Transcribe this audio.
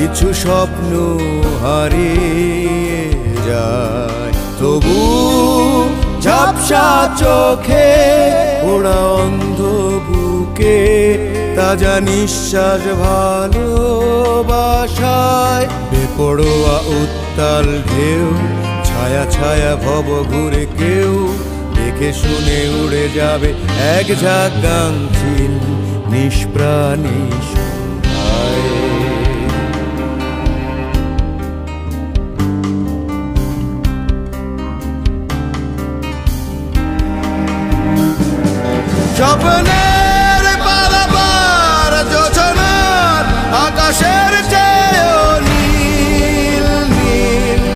কিছু স্বপ্ন হারিয়ে যায়, তবু ঝাপসা চোখে ওরা অন্ধ বুকে তাজা নিঃশ্বাস ভালোবাসায়। বেপরোয়া উত্তাল ঢেউ, ছায়া ছায়া ভব ঘুরে কেউ দেখে শুনে উড়ে যাবে এক ঝাঁক গাংচিল নিষ্প্রাণী।